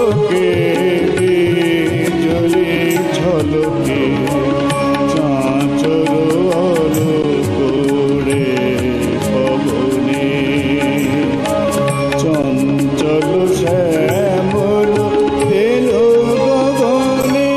ঝলকে বিজলি ঝলকে চাঁচর আলোক রে পবনে চঞ্চল শ্যামল এলো গগনে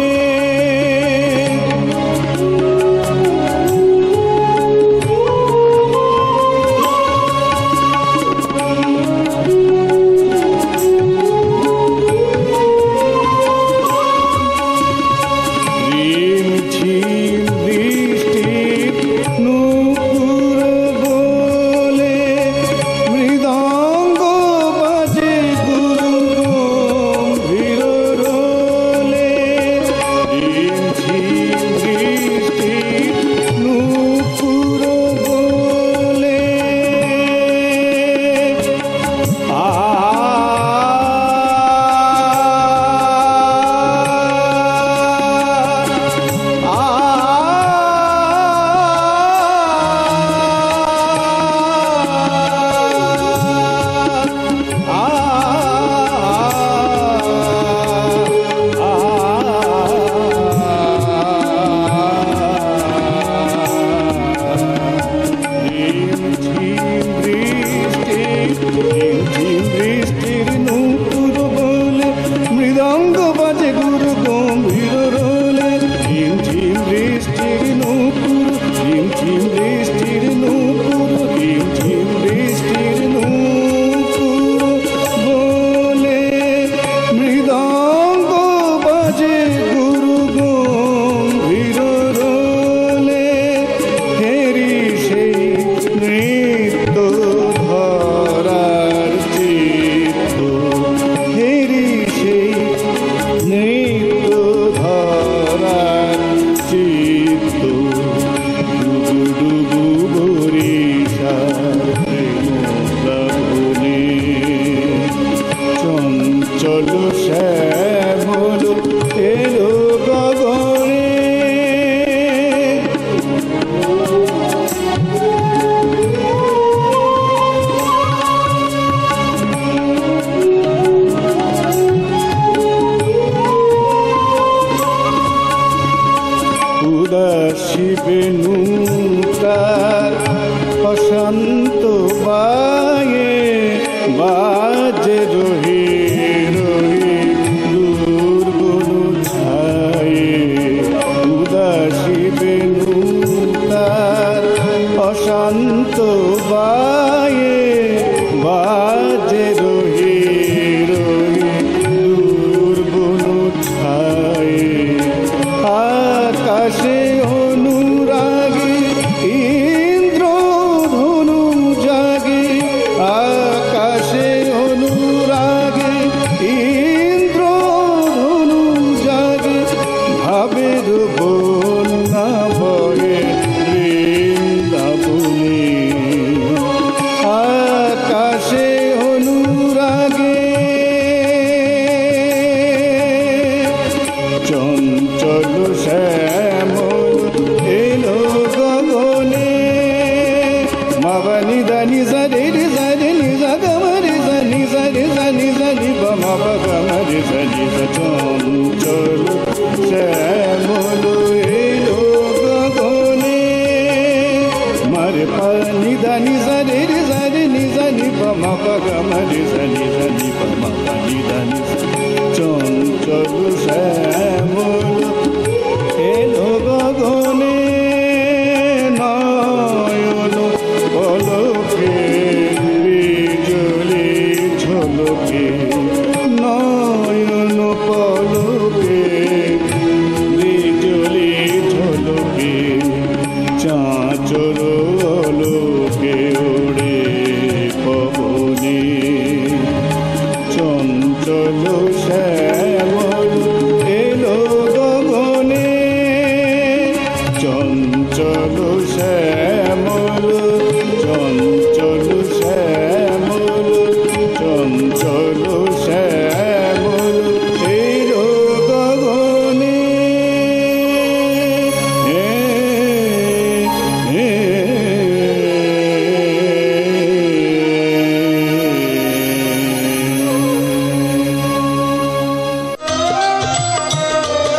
ঝিম বৃষ্টির নূপুর বলে মৃদঙ্গ বাজে গুরু গম্ভীর রোলে ঝিম বৃষ্টির নূপুর বলে বৃষ্টির নূপুর বলে মৃদঙ্গ বাজে গুরু গম্ভীর রোলে ঝিম ঝিম বৃষ্টির নূপুর ঝিম ঝিম বৃষ্টির নূপুর ঝিম ঝিম বৃষ্টির নূপুর বলে মৃদঙ্গ বাজে গুরু গম্ভীর রোলে হেরি সেই নৃত্য ধরার চিত্ত হেরি সেই নৃত্য ধরার চিত্ত ডুবু ডুবু বরিশার প্রেম প্লাবনে চঞ্চল শ্যামল এলো গগনে উদাসী বেণু তার অশান্ত বায়ে বাজে রহি রহি দুর্গুণ ছায়ে উদাসী বেণু তার অশান্ত বায়ে বাজে রহি রহি দুর্গুণ ছায়ে আকাশে অনুরাগী ইন্দ্র ধনু জাগে আকাশে অনুরাগী ইন্দ্র ধনু জাগে ভাবের বন্যা বয়ে বৃন্দাবনে আকাশে অনুরাগে চঞ্চল শ্যামল এলো গগনে মবনি দানি সরে রে সরে নিজা গমরে সনি সরে সনি সনি বমব গমরে সনি চঞ্চল শ্যামল এলো গগনে মরে পানি দানি সরে রে সরে নিজনি বমব গমরে সনি সনি বমব নিদানি চঞ্চল শ্যামল এলো গগনে নয়ন পলকে বিজলি ঝলকে নয়ন পলকে বিজলি ঝলকে চাঁচর আলোকে ওড়ে পবনে চঞ্চল শ্যামল